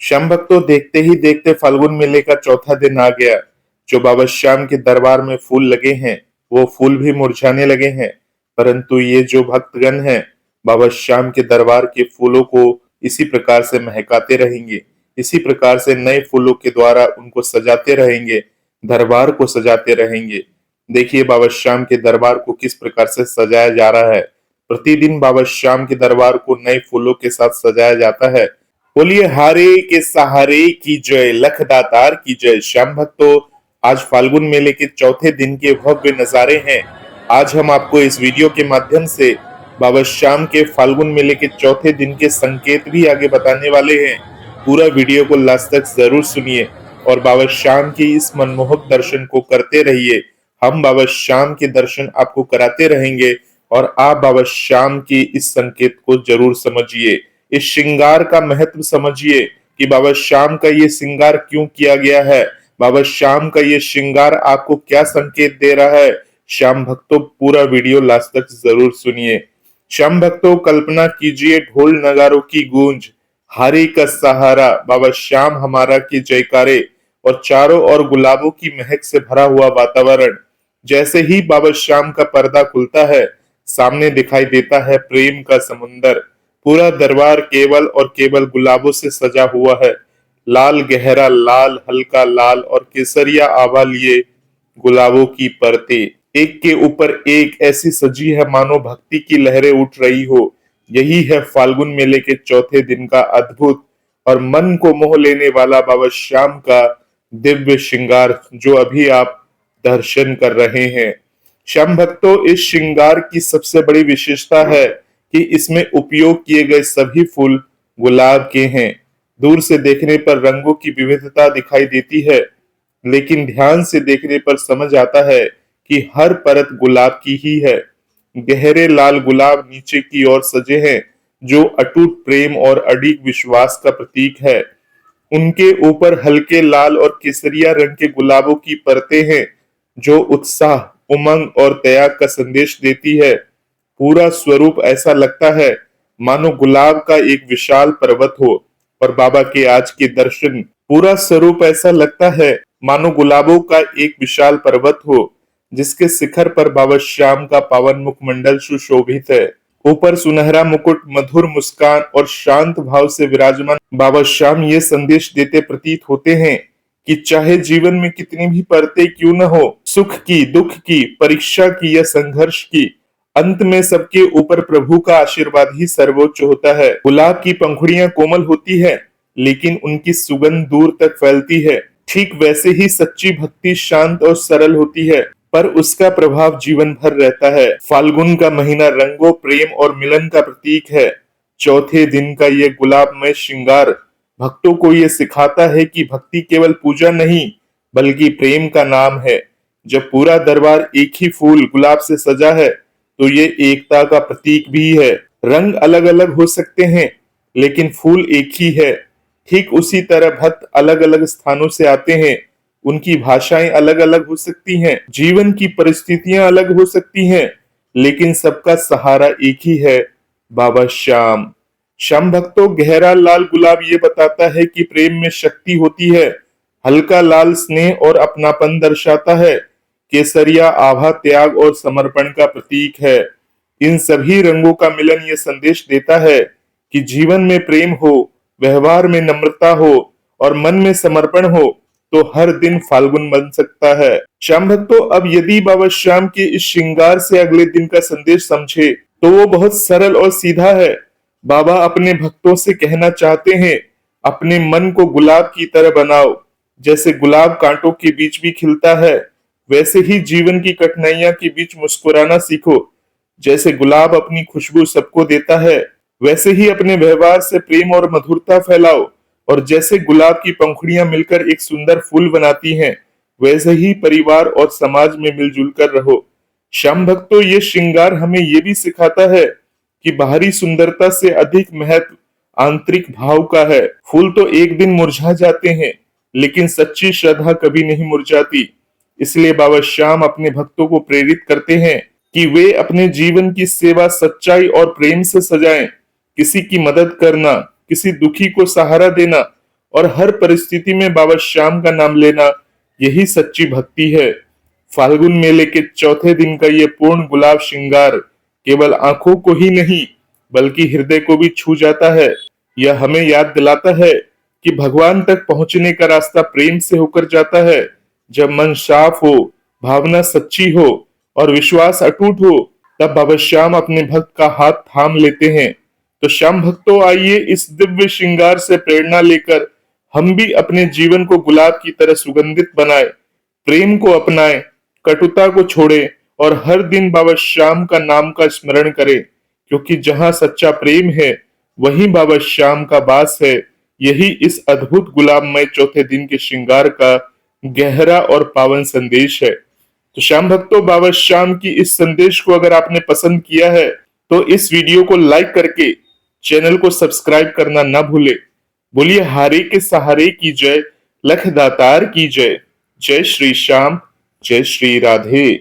श्याम भक्तों, देखते ही देखते फाल्गुन मेले का चौथा दिन आ गया। जो बाबा श्याम के दरबार में फूल लगे हैं, वो फूल भी मुरझाने लगे हैं। परंतु ये जो भक्तगण हैं, बाबा श्याम के दरबार के फूलों को इसी प्रकार से महकाते रहेंगे, इसी प्रकार से नए फूलों के द्वारा उनको सजाते रहेंगे, दरबार को सजाते रहेंगे। देखिए बाबा श्याम के दरबार को किस प्रकार से सजाया जा रहा है। प्रतिदिन बाबा श्याम के दरबार को नए फूलों के साथ सजाया जाता है। बोलिए हारे के सहारे की जय, लख दातार की जय। श्याम भक्तों, आज फाल्गुन मेले के चौथे दिन के भव्य नजारे हैं। आज हम आपको इस वीडियो के माध्यम से बाबा श्याम के फाल्गुन मेले के चौथे दिन के संकेत भी आगे बताने वाले हैं। पूरा वीडियो को लास्ट तक जरूर सुनिए और बाबा श्याम के इस मनमोहक दर्शन को करते रहिए। हम बाबा श्याम के दर्शन आपको कराते रहेंगे और आप बाबा श्याम के इस संकेत को जरूर समझिए। इस श्रृंगार का महत्व समझिए कि बाबा श्याम का ये श्रृंगार क्यों किया गया है। बाबा श्याम का ये श्रृंगार आपको क्या संकेत दे रहा है। श्याम भक्तों, पूरा वीडियो लास्ट तक जरूर सुनिए। श्याम भक्तों, कल्पना कीजिए ढोल नगारों की गूंज, हारी का सहारा, बाबा श्याम हमारा की जयकारे और चारों ओर गुलाबों की महक से भरा हुआ वातावरण। जैसे ही बाबा श्याम का पर्दा खुलता है, सामने दिखाई देता है प्रेम का समुंदर। पूरा दरबार केवल और केवल गुलाबों से सजा हुआ है। लाल, गहरा लाल, हल्का लाल और केसरिया आभा लिए गुलाबों की परतें एक के ऊपर एक ऐसी सजी है मानो भक्ति की लहरें उठ रही हो। यही है फाल्गुन मेले के चौथे दिन का अद्भुत और मन को मोह लेने वाला बाबा श्याम का दिव्य श्रृंगार, जो अभी आप दर्शन कर रहे हैं। श्याम भक्तों, इस श्रृंगार की सबसे बड़ी विशेषता है कि इसमें उपयोग किए गए सभी फूल गुलाब के हैं। दूर से देखने पर रंगों की विविधता दिखाई देती है, लेकिन ध्यान से देखने पर समझ आता है कि हर परत गुलाब की ही है। गहरे लाल गुलाब नीचे की ओर सजे हैं, जो अटूट प्रेम और अडिग विश्वास का प्रतीक है। उनके ऊपर हल्के लाल और केसरिया रंग के गुलाबों की परतें हैं, जो उत्साह, उमंग और त्याग का संदेश देती है। पूरा स्वरूप ऐसा लगता है मानो गुलाब का एक विशाल पर्वत हो और बाबा के आज के दर्शन, पूरा स्वरूप ऐसा लगता है मानो गुलाबों का एक विशाल पर्वत हो, जिसके शिखर पर बाबा श्याम का पावन मुखमंडल सुशोभित है। ऊपर सुनहरा मुकुट, मधुर मुस्कान और शांत भाव से विराजमान बाबा श्याम ये संदेश देते प्रतीत होते हैं कि चाहे जीवन में कितनी भी परतें क्यों न हो, सुख की, दुख की, परीक्षा की या संघर्ष की, अंत में सबके ऊपर प्रभु का आशीर्वाद ही सर्वोच्च होता है। गुलाब की पंखुड़ियां कोमल होती है, लेकिन उनकी सुगंध दूर तक फैलती है। ठीक वैसे ही सच्ची भक्ति शांत और सरल होती है, पर उसका प्रभाव जीवन भर रहता है। फाल्गुन का महीना रंगों, प्रेम और मिलन का प्रतीक है। चौथे दिन का ये गुलाबमय श्रृंगार भक्तों को ये सिखाता है कि भक्ति केवल पूजा नहीं, बल्कि प्रेम का नाम है। जब पूरा दरबार एक ही फूल गुलाब से सजा है, तो ये एकता का प्रतीक भी है। रंग अलग अलग हो सकते हैं, लेकिन फूल एक ही है। ठीक उसी तरह भक्त अलग अलग स्थानों से आते हैं, उनकी भाषाएं अलग अलग हो सकती हैं, जीवन की परिस्थितियां अलग हो सकती हैं, लेकिन सबका सहारा एक ही है, बाबा श्याम। श्याम भक्तों, गहरा लाल गुलाब ये बताता है कि प्रेम में शक्ति होती है। हल्का लाल स्नेह और अपनापन दर्शाता है। केसरिया आभा त्याग और समर्पण का प्रतीक है। इन सभी रंगों का मिलन ये संदेश देता है कि जीवन में प्रेम हो, व्यवहार में नम्रता हो और मन में समर्पण हो, तो हर दिन फाल्गुन बन सकता है। श्याम भक्तों, अब यदि बाबा श्याम के इस श्रृंगार से अगले दिन का संदेश समझे, तो वो बहुत सरल और सीधा है। बाबा अपने भक्तों से कहना चाहते हैं, अपने मन को गुलाब की तरह बनाओ। जैसे गुलाब कांटों के बीच भी खिलता है, वैसे ही जीवन की कठिनाइयां के बीच मुस्कुराना सीखो। जैसे गुलाब अपनी खुशबू सबको देता है, वैसे ही अपने व्यवहार से प्रेम और मधुरता फैलाओ। और जैसे गुलाब की पंखुड़ियां मिलकर एक सुंदर फूल बनाती हैं, वैसे ही परिवार और समाज में मिलजुल कर रहो। श्याम भक्तों, ये श्रृंगार हमें ये भी सिखाता है कि बाहरी सुंदरता से अधिक महत्व आंतरिक भाव का है। फूल तो एक दिन मुरझा जाते हैं, लेकिन सच्ची श्रद्धा कभी नहीं मुरझाती। इसलिए बाबा श्याम अपने भक्तों को प्रेरित करते हैं कि वे अपने जीवन की सेवा सच्चाई और प्रेम से सजाएं। किसी की मदद करना, किसी दुखी को सहारा देना और हर परिस्थिति में बाबा श्याम का नाम लेना, यही सच्ची भक्ति है। फाल्गुन मेले के चौथे दिन का ये पूर्ण गुलाब श्रृंगार केवल आंखों को ही नहीं बल्कि हृदय को भी छू जाता है। यह हमें याद दिलाता है कि भगवान तक पहुंचने का रास्ता प्रेम से होकर जाता है। जब मन साफ हो, भावना सच्ची हो और विश्वास अटूट हो, तब बाबा श्याम अपने भक्त का हाथ थाम लेते हैं। तो श्याम भक्तों, आइए इस दिव्य श्रृंगार से प्रेरणा लेकर हम भी अपने जीवन को गुलाब की तरह सुगंधित बनाए, प्रेम को अपनाएं, कटुता को छोड़ें और हर दिन बाबा श्याम का नाम का स्मरण करें, क्योंकि जहां सच्चा प्रेम है वहीं बाबा श्याम का वास है। यही इस अद्भुत गुलाबमय चौथे दिन के श्रृंगार का गहरा और पावन संदेश है। तो श्याम भक्तों, बाबा श्याम की इस संदेश को अगर आपने पसंद किया है तो इस वीडियो को लाइक करके चैनल को सब्सक्राइब करना ना भूले। बोलिए हारे के सहारे की जय, लख दातार की जय। जय श्री श्याम, जय श्री राधे।